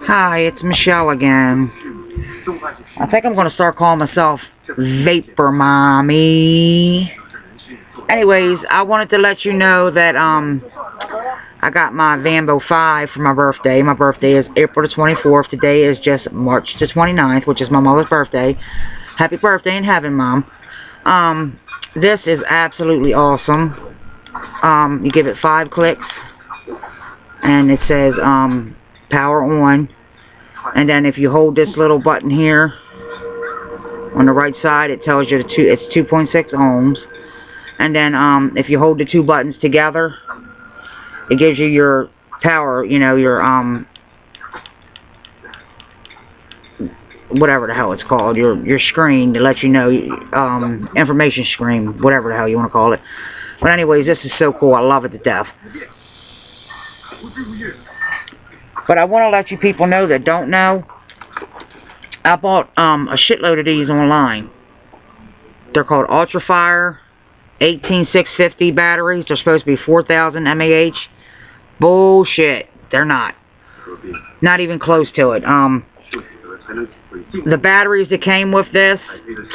Hi, it's Michelle again. I think I'm going to start calling myself Vapor Mommy. Anyways, I wanted to let you know that I got my VAMO 5 for my birthday. My birthday is April the 24th. Today is just March the 29th, which is my mother's birthday. Happy birthday in heaven, Mom. This is absolutely awesome. You give it 5 clicks, and it says power on. And then if you hold this little button here on the right side, it tells you it's 2.6 ohms. And then if you hold the two buttons together, it gives you your power, you know, your whatever the hell it's called, your screen to let you know, information screen, whatever the hell you want to call it. But anyways, this is so cool. I love it to death. But I want to let you people know that don't know, I bought a shitload of these online. They're called Ultrafire 18650 batteries. They're supposed to be 4,000 mAh. Bullshit. They're not. Not even close to it. The batteries that came with this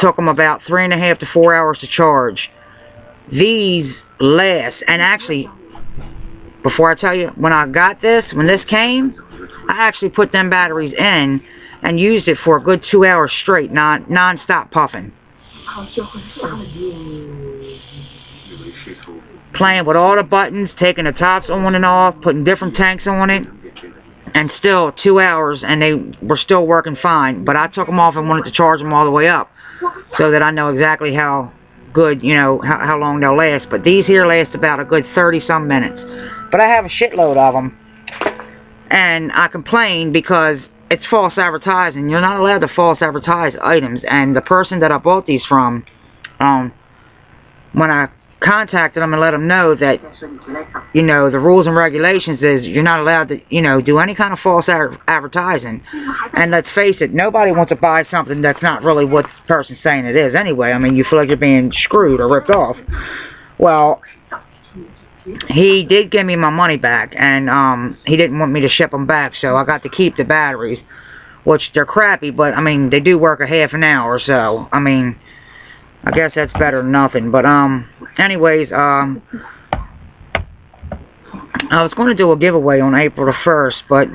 took them about 3.5 to 4 hours to charge. These last, and actually, before I tell you, when I got this, when this came, I actually put them batteries in and used it for a good 2 hours straight, non-stop puffing. Playing with all the buttons, taking the tops on and off, putting different tanks on it, and still 2 hours, and they were still working fine. But I took them off and wanted to charge them all the way up, so that I know exactly how good, you know, how long they'll last. But these here last about a good 30-some minutes. But I have a shitload of them, and I complain because it's false advertising. You're not allowed to false advertise items. And the person that I bought these from, when I contacted them and let them know that, you know, the rules and regulations is you're not allowed to, you know, do any kind of false advertising. And let's face it, nobody wants to buy something that's not really what the person's saying it is anyway. I mean, you feel like you're being screwed or ripped off. Well, he did give me my money back, and he didn't want me to ship them back, so I got to keep the batteries, which they're crappy, but I mean, they do work a half an hour or so. I mean, I guess that's better than nothing. But anyways, I was going to do a giveaway on April the 1st, but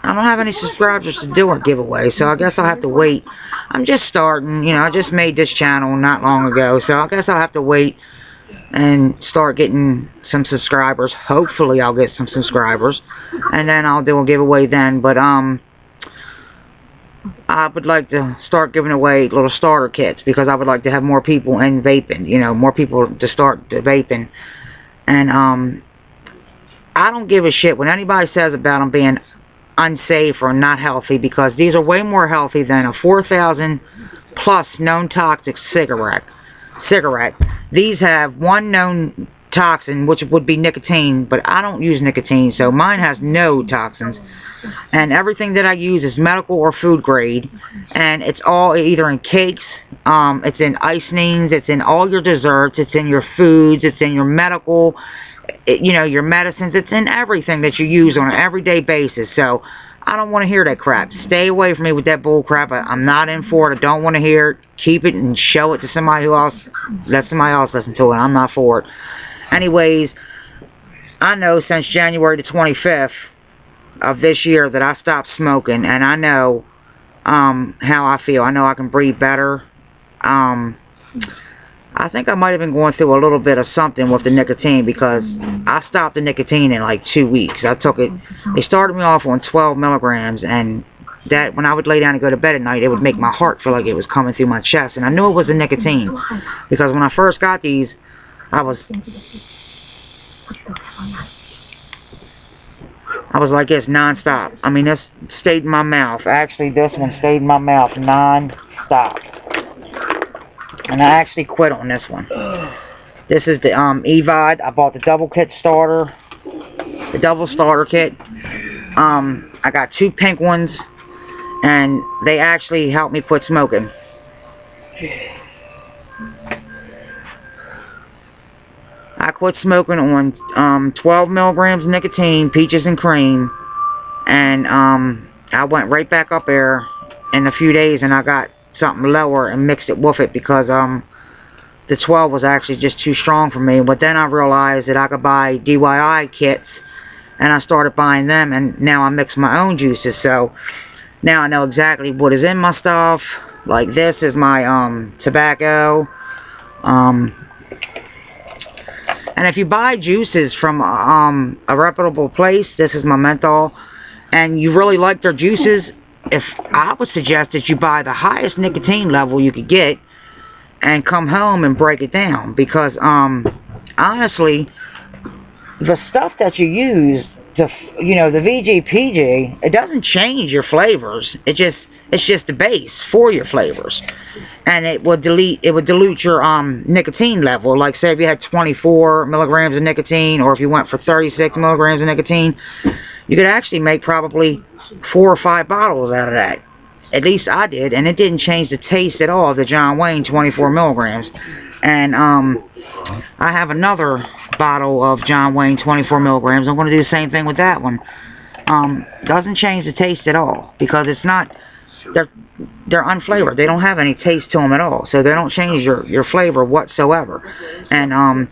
I don't have any subscribers to do a giveaway, so I guess I'll have to wait. I'm just starting, you know, I just made this channel not long ago, so I guess I'll have to wait and start getting some subscribers. Hopefully I'll get some subscribers, and then I'll do a giveaway then. But I would like to start giving away little starter kits, because I would like to have more people in vaping, you know, more people to start the vaping. And I don't give a shit what anybody says about them being unsafe or not healthy, because these are way more healthy than a 4,000 plus known toxic cigarette. These have one known toxin, which would be nicotine, but I don't use nicotine, so mine has no toxins. And everything that I use is medical or food grade, and it's all either in cakes, it's in icings, it's in all your desserts, it's in your foods, it's in your medical, you know, your medicines, it's in everything that you use on an everyday basis. So I don't want to hear that crap. Stay away from me with that bull crap. I'm not in for it. I don't want to hear it. Keep it and show it to somebody else. Let somebody else listen to it. I'm not for it. Anyways, I know since January the 25th of this year that I stopped smoking, and I know how I feel. I know I can breathe better. I think I might have been going through a little bit of something with the nicotine, because I stopped the nicotine in like 2 weeks. I took it, they started me off on 12 milligrams, and that when I would lay down and go to bed at night, it would make my heart feel like it was coming through my chest. And I knew it was the nicotine, because when I first got these, I was like this non-stop. I mean, this stayed in my mouth. Actually, this one stayed in my mouth non-stop. And I actually quit on this one. This is the EVOD. I bought the double kit starter. The double starter kit. I got 2 pink ones, and they actually helped me quit smoking. I quit smoking on 12 milligrams nicotine, peaches and cream, and I went right back up there in a few days, and I got something lower and mixed it with it because the 12 was actually just too strong for me. But then I realized that I could buy DIY kits, and I started buying them, and now I mix my own juices. So now I know exactly what is in my stuff. Like this is my tobacco. And if you buy juices from a reputable place, this is my menthol, and you really like their juices, I would suggest that you buy the highest nicotine level you could get and come home and break it down, because honestly, the stuff that you use, the VG PG, it doesn't change your flavors. It's just the base for your flavors, and it would dilute your nicotine level. Like say if you had 24 milligrams of nicotine, or if you went for 36 milligrams of nicotine, you could actually make probably 4 or 5 bottles out of that. At least I did, and it didn't change the taste at all of the John Wayne 24 milligrams. And I have another bottle of John Wayne 24 milligrams. I'm going to do the same thing with that one. Doesn't change the taste at all, because it's not, they're unflavored. They don't have any taste to them at all, so they don't change your flavor whatsoever. And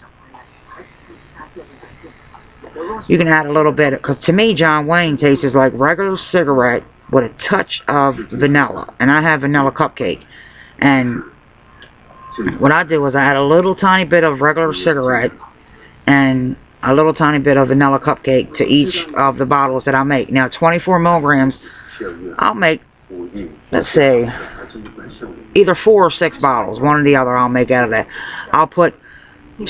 you can add a little bit, because to me John Wayne tastes like regular cigarette with a touch of vanilla, and I have vanilla cupcake. And what I did was I had a little tiny bit of regular cigarette and a little tiny bit of vanilla cupcake to each of the bottles that I make. Now 24 milligrams, I'll make, let's say, either 4 or 6 bottles, one or the other I'll make out of that. I'll put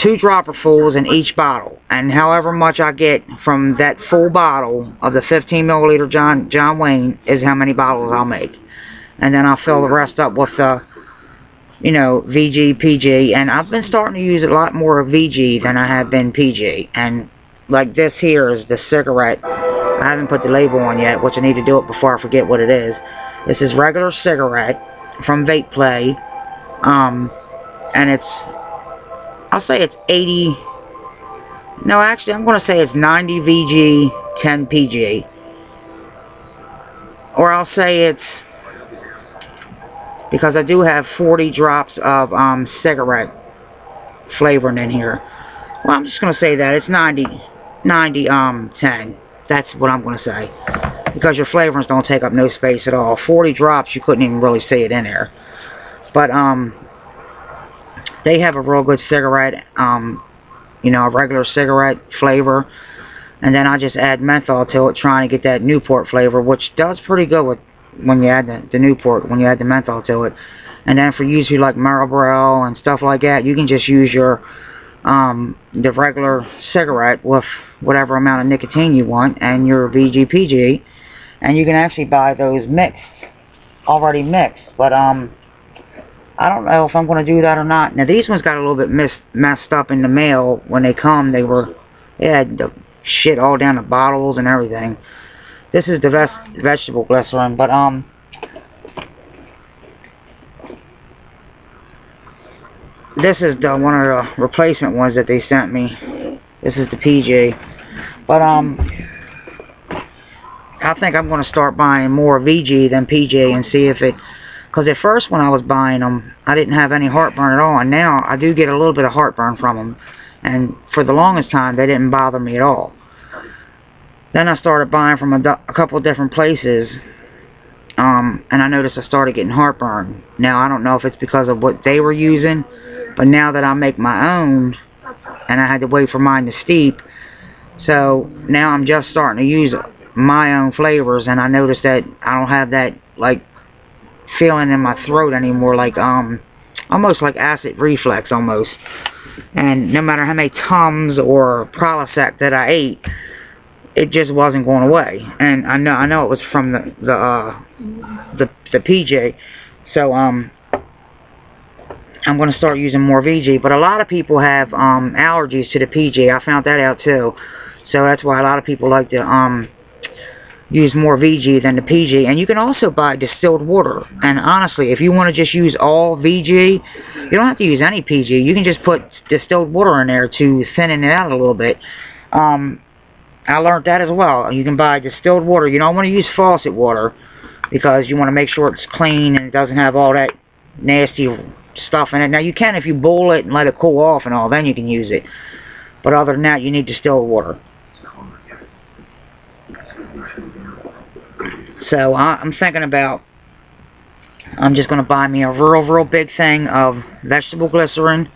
2 dropperfuls in each bottle, and however much I get from that full bottle of the 15 milliliter John Wayne is how many bottles I'll make. And then I'll fill the rest up with the VG, PG, and I've been starting to use a lot more of VG than I have been PG. And like this here is the cigarette. I haven't put the label on yet, which I need to do it before I forget what it is. This is regular cigarette from Vape Play, and it's, I'll say it's 80, no actually I'm going to say it's 90 VG, 10 PG. Or I'll say it's, because I do have 40 drops of cigarette flavoring in here. Well, I'm just going to say that it's 90, 10. That's what I'm going to say. Because your flavorings don't take up no space at all. 40 drops, you couldn't even really see it in there. But, they have a real good cigarette, a regular cigarette flavor. And then I just add menthol to it, trying to get that Newport flavor, which does pretty good with when you add the Newport, when you add the menthol to it. And then for use you like Marlboro and stuff like that, you can just use your the regular cigarette with whatever amount of nicotine you want, and your VGPG, and you can actually buy those mixed, already mixed. But I don't know if I'm going to do that or not. Now these ones got a little bit messed up in the mail when they come. They had the shit all down the bottles and everything. This is the vegetable glycerin, but this is the one of the replacement ones that they sent me. This is the PG, but I think I'm going to start buying more VG than PG and see if it, because at first when I was buying them, I didn't have any heartburn at all, and now I do get a little bit of heartburn from them, and for the longest time they didn't bother me at all. Then I started buying from a couple of different places, and I noticed I started getting heartburn. Now I don't know if it's because of what they were using, but now that I make my own, and I had to wait for mine to steep, so now I'm just starting to use my own flavors, and I noticed that I don't have that like feeling in my throat anymore, like almost like acid reflux almost. And no matter how many Tums or Prilosec that I ate, it just wasn't going away. And I know it was from the PJ. So I'm going to start using more VG. But a lot of people have allergies to the PG. I found that out too. So that's why a lot of people like to use more VG than the PG. And you can also buy distilled water. And honestly, if you want to just use all VG, you don't have to use any PG. You can just put distilled water in there to thin it out a little bit. I learned that as well. You can buy distilled water. You don't want to use faucet water because you want to make sure it's clean and it doesn't have all that nasty stuff in it. Now you can if you boil it and let it cool off and all, then you can use it. But other than that, you need distilled water. So I'm thinking about, I'm just going to buy me a real big thing of vegetable glycerin.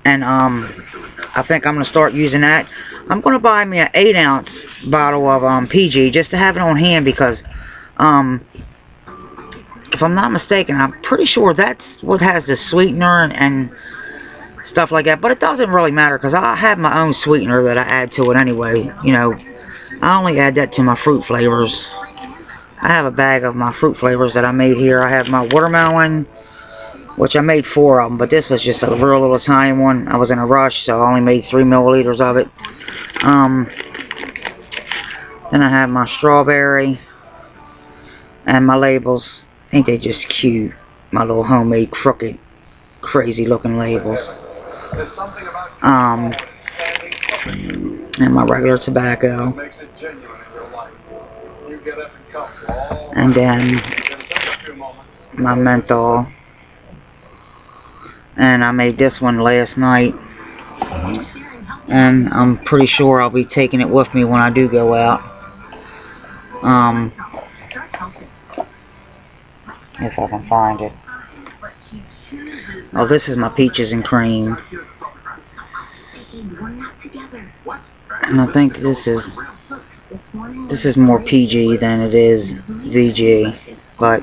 And I think I'm going to start using that. I'm going to buy me an 8-ounce bottle of PG just to have it on hand because if I'm not mistaken, I'm pretty sure that's what has the sweetener and stuff like that. But it doesn't really matter because I have my own sweetener that I add to it anyway. You know, I only add that to my fruit flavors. I have a bag of my fruit flavors that I made here. I have my watermelon, which I made 4 of them, but this was just a real little tiny one. I was in a rush, so I only made 3 milliliters of it. Then I have my strawberry and my labels. Ain't they just cute? My little homemade, crooked, crazy looking labels. And my regular tobacco. And then my menthol. And I made this one last night. And I'm pretty sure I'll be taking it with me when I do go out. If I can find it. Oh, this is my peaches and cream. And I think this is more PG than it is VG. But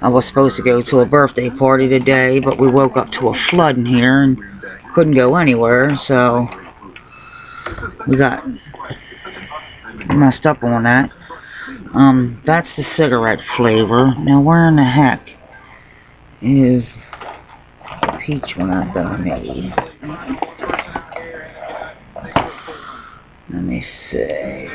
I was supposed to go to a birthday party today, but we woke up to a flood in here and couldn't go anywhere, so we got messed up on that. That's the cigarette flavor. Now where in the heck is the peach one that I made? Let me see.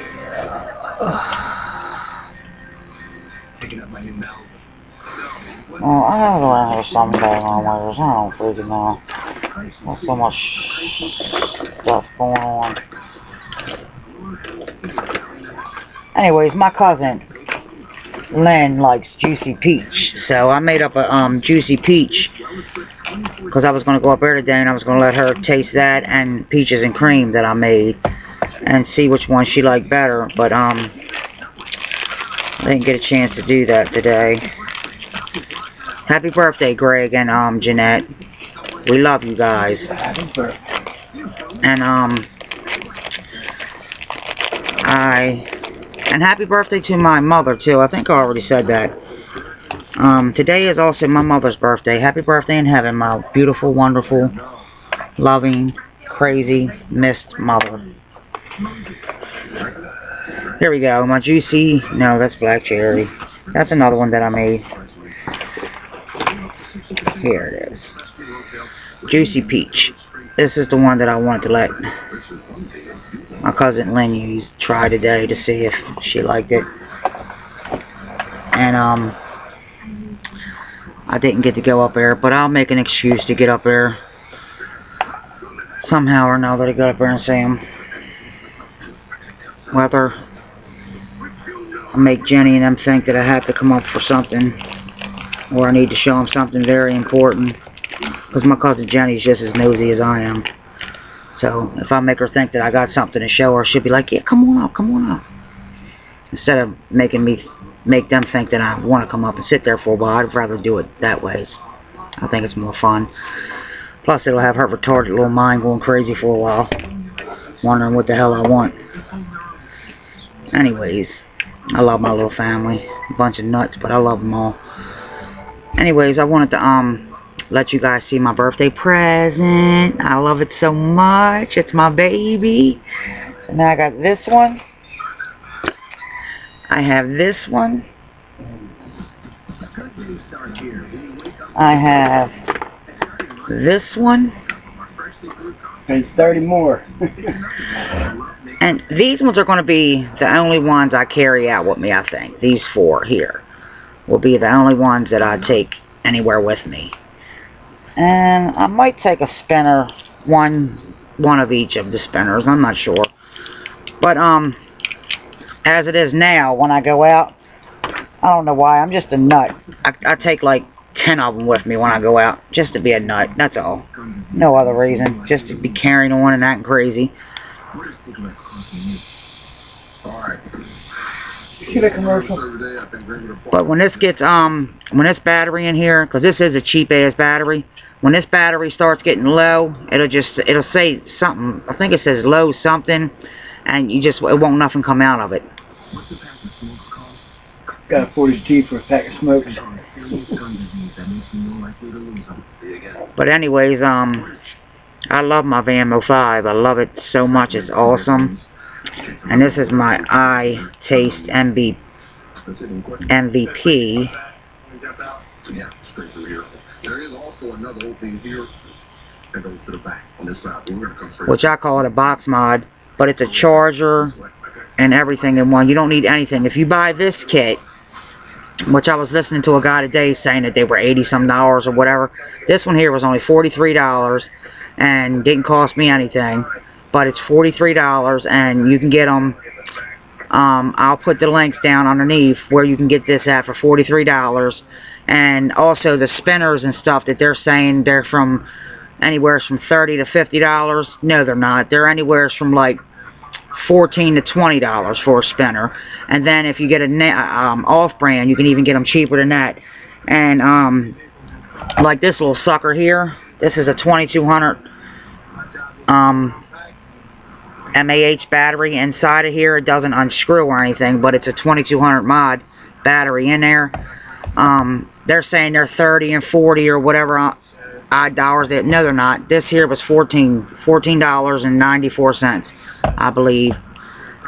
Oh, I have around here someday on wires. I don't freaking know. There's so much stuff going on. Anyways, my cousin Lynn likes juicy peach, so I made up a juicy peach because I was going to go up there today and I was going to let her taste that and peaches and cream that I made and see which one she liked better. But I didn't get a chance to do that today. Happy birthday, Greg and Jeanette. We love you guys. And happy birthday to my mother too. I think I already said that. Today is also my mother's birthday. Happy birthday in heaven, my beautiful, wonderful, loving, crazy, missed mother. Here we go. My juicy. No, that's black cherry. That's another one that I made. Here it is. Juicy peach. This is the one that I wanted to let my cousin Lynn try today to see if she liked it. And I didn't get to go up there, but I'll make an excuse to get up there somehow or another to go up there and see him. Whether I make Jenny and them think that I have to come up for something, or I need to show them something very important, because my cousin Jenny's just as nosy as I am. So if I make her think that I got something to show her, she'll be like, yeah, come on up, come on up. Instead of make them think that I want to come up and sit there for a while, I'd rather do it that way. I think it's more fun. Plus it'll have her retarded little mind going crazy for a while, wondering what the hell I want. Anyways, I love my little family. A bunch of nuts, but I love them all. Anyways, I wanted to let you guys see my birthday present. I love it so much. It's my baby. So now I got this one. I have this one. I have this one. There's 30 more. And these ones are going to be the only ones I carry out with me, I think. These 4 here will be the only ones that I take anywhere with me. And I might take a spinner, one of each of the spinners, I'm not sure. But, as it is now, when I go out, I don't know why, I'm just a nut. I take like 10 of them with me when I go out, just to be a nut, that's all. No other reason, just to be carrying on and acting crazy. See the commercial? But when this gets, when this battery in here, because this is a cheap ass battery, when this battery starts getting low, it'll say something, I think it says low something, and it won't nothing come out of it. Got a 40G for a pack of smokes. But anyways, I love my VAMO 5. I love it so much. It's awesome. And this is my eye taste MVP. Which I call it a box mod, but it's a charger and everything in one. You don't need anything. If you buy this kit, which I was listening to a guy today saying that they were $80-some or whatever. This one here was only $43 and didn't cost me anything. But it's $43 and you can get them. I'll put the links down underneath where you can get this at for $43. And also the spinners and stuff that they're saying they're from anywhere from $30 to $50. No, they're not. They're anywhere from like $14 to $20 for a spinner. And then if you get a off-brand, you can even get them cheaper than that. And like this little sucker here, this is a 2200 mAh battery inside of here. It doesn't unscrew or anything, but it's a 2200 mod battery in there. They're saying they're 30 and 40 or whatever odd dollars. No, they're not. This here was $14.94, I believe.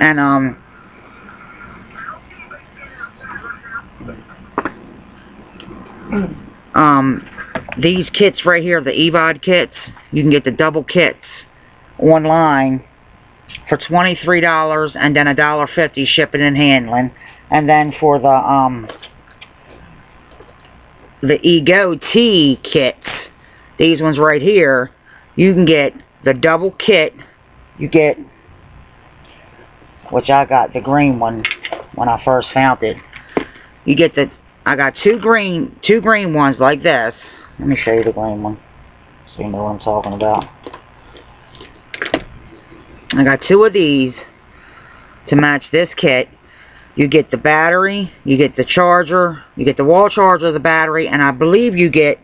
And these kits right here, the EVOD kits, you can get the double kits online for $23 and then $1.50 shipping and handling. And then for the Ego T kits, these ones right here, you can get the double kit. You get, which I got the green one when I first found it. You get I got two green ones like this. Let me show you the green one so you know what I'm talking about. I got two of these to match this kit. You get the battery, you get the charger, you get the wall charger of the battery, and I believe you get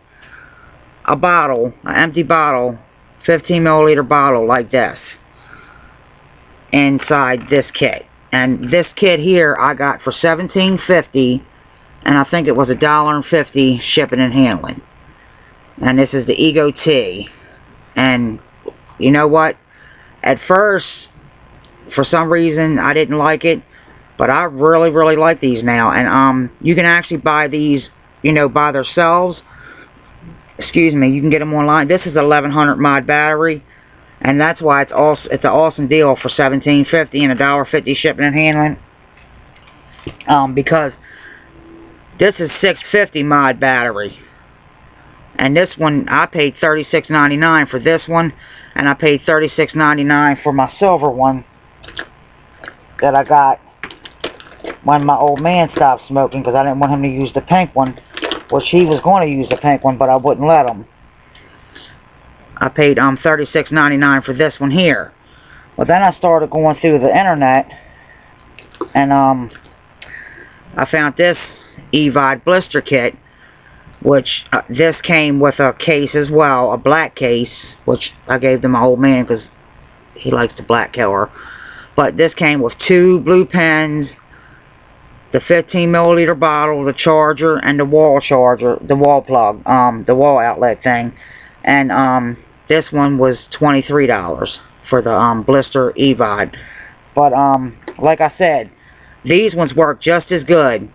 a bottle, an empty bottle, 15 milliliter bottle like this inside this kit. And this kit here I got for $17.50, and I think it was $1.50 shipping and handling. And this is the Ego T. And you know what? At first, for some reason, I didn't like it, but I really, really like these now. And you can actually buy these, you know, by themselves. Excuse me, you can get them online. This is 1100 mod battery, and that's why it's an awesome deal for $17.50 and $1.50 shipping and handling. Because this is 650 mod battery, and this one I paid $36.99 for this one, and I paid $36.99 for my silver one that I got when my old man stopped smoking, because I didn't want him to use the pink one, which he was going to use the pink one, but I wouldn't let him. I paid $36.99 for this one here. But then I started going through the internet, and I found this EVOD blister kit, which this came with a case as well, a black case, which I gave to my old man because he likes the black color. But this came with two blue pens, the 15 milliliter bottle, the charger, and the wall charger, the wall plug, the wall outlet thing. And this one was $23 for the blister EVOD. But like I said, these ones work just as good.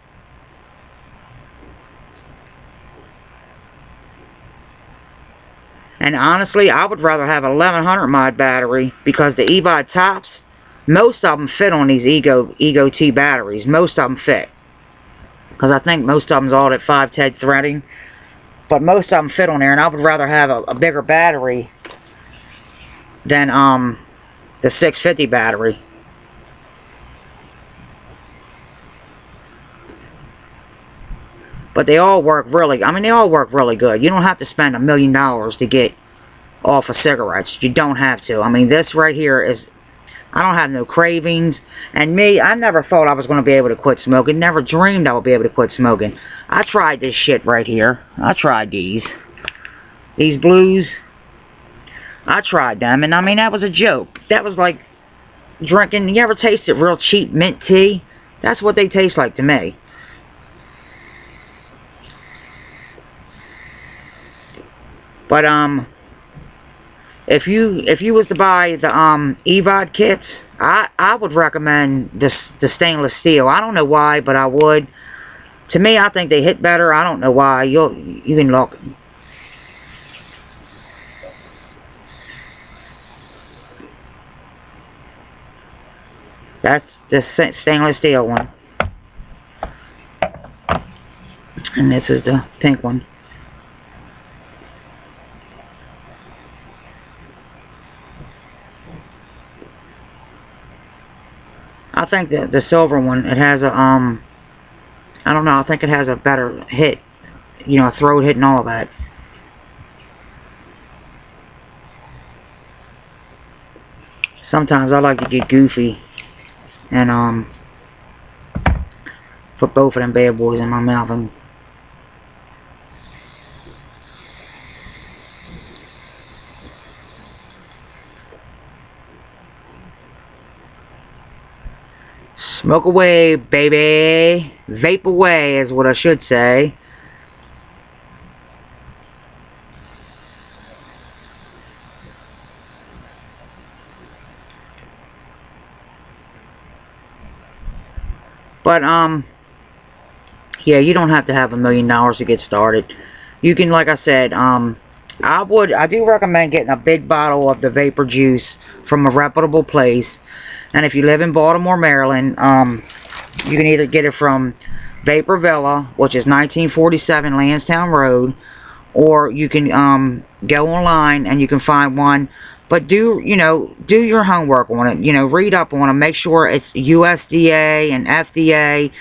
And honestly, I would rather have an 1100 mod battery, because the EVOD tops, most of them fit on these Ego T batteries. Most of them fit, because I think most of them's all at 510 threading. But most of them fit on there, and I would rather have a bigger battery than the 650 battery. But they all work really, I mean, they all work really good. You don't have to spend $1 million to get off of cigarettes. You don't have to. I mean, this right here is, I don't have no cravings. And me, I never thought I was going to be able to quit smoking. Never dreamed I would be able to quit smoking. I tried this shit right here. I tried these. These blues. I tried them. And I mean, that was a joke. That was like drinking, you ever tasted real cheap mint tea? That's what they taste like to me. But if you was to buy the EVOD kits, I would recommend the stainless steel. I don't know why, but I would. To me, I think they hit better. I don't know why. You can look. That's the stainless steel one. And this is the pink one. I think the silver one, it has a, I don't know, I think it has a better hit. You know, throat hit and all that. Sometimes I like to get goofy and put both of them bad boys in my mouth and smoke away, baby. Vape away is what I should say. But, yeah, you don't have to have $1 million to get started. You can, like I said, I do recommend getting a big bottle of the vapor juice from a reputable place. And if you live in Baltimore, Maryland, you can either get it from Vapor Villa, which is 1947 Lansdowne Road, or you can go online and you can find one. But do your homework on it. You know, read up on it. Make sure it's USDA and FDA.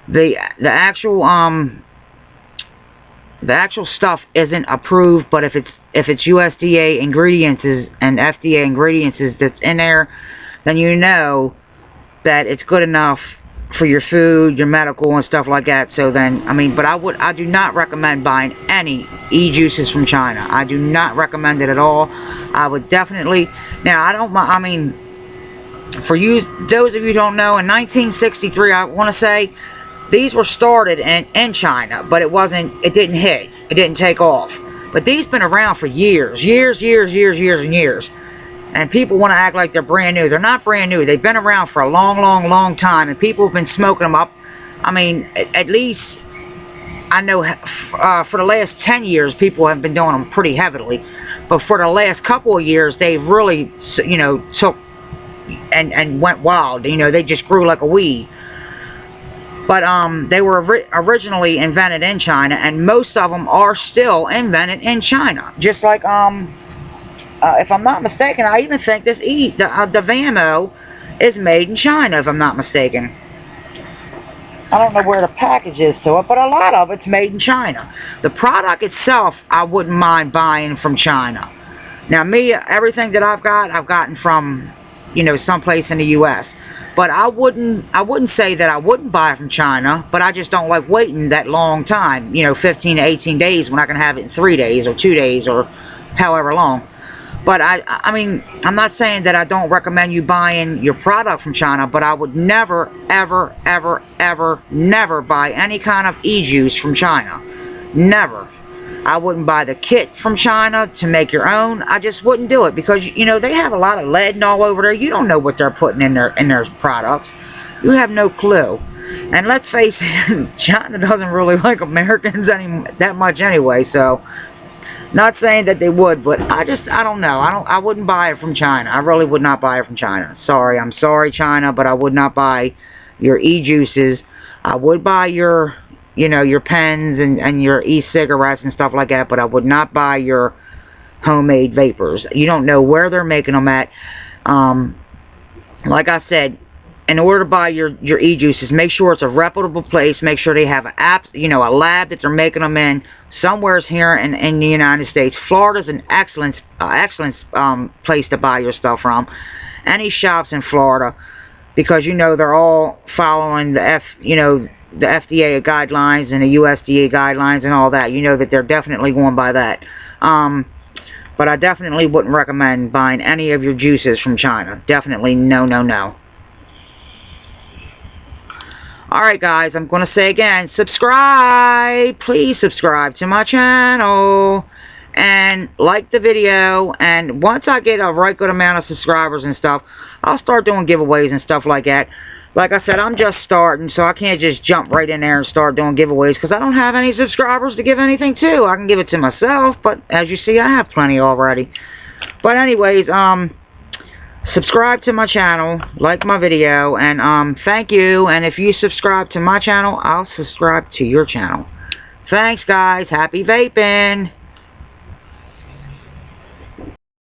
The actual stuff isn't approved, but if it's USDA ingredients and FDA ingredients that's in there, then you know that it's good enough for your food, your medical and stuff like that. So then, I mean, but I do not recommend buying any e-juices from China. I do not recommend it at all. I would definitely, now I mean, for you, those of you who don't know, in 1963, I want to say, these were started in China, but it didn't hit. It didn't take off. But these been around for years and years. And people want to act like they're brand new. They're not brand new. They've been around for a long time. And people have been smoking them up. I mean, at least, I know for the last 10 years, people have been doing them pretty heavily. But for the last couple of years, they really, you know, took and went wild. You know, they just grew like a weed. But they were originally invented in China. And most of them are still invented in China. Just like, if I'm not mistaken, I even think the VAMO is made in China, if I'm not mistaken. I don't know where the package is to it, but a lot of it's made in China. The product itself, I wouldn't mind buying from China. Now, me, everything that I've gotten from, you know, someplace in the U.S. But I wouldn't say that I wouldn't buy it from China, but I just don't like waiting that long time, you know, 15 to 18 days when I can have it in 3 days or 2 days or however long. But I mean, I'm not saying that I don't recommend you buying your product from China, but I would never, ever never buy any kind of e-juice from China. Never. I wouldn't buy the kit from China to make your own. I just wouldn't do it because, you know, they have a lot of lead and all over there. You don't know what they're putting in their products. You have no clue. And let's face it, China doesn't really like Americans that much anyway, so... Not saying that they would, but I don't know. I wouldn't buy it from China. I really would not buy it from China. Sorry, I'm sorry, China, but I would not buy your e-juices. I would buy your, you know, your pens and your e-cigarettes and stuff like that, but I would not buy your homemade vapors. You don't know where they're making them at. Like I said, in order to buy your e-juices, make sure it's a reputable place. Make sure they have a lab that they're making them in. Somewhere's here in the United States. Florida's an excellent place to buy your stuff from. Any shops in Florida, because they're all following the FDA guidelines and the USDA guidelines and all that. That they're definitely going by that. But I definitely wouldn't recommend buying any of your juices from China. Definitely no, no, no. Alright guys, I'm going to say again, subscribe! Please subscribe to my channel. And like the video. And once I get a right good amount of subscribers and stuff, I'll start doing giveaways and stuff like that. Like I said, I'm just starting, so I can't just jump right in there and start doing giveaways because I don't have any subscribers to give anything to. I can give it to myself, but as you see, I have plenty already. But anyways, subscribe to my channel, like my video, and thank you. And if you subscribe to my channel, I'll subscribe to your channel. Thanks, guys. Happy vaping!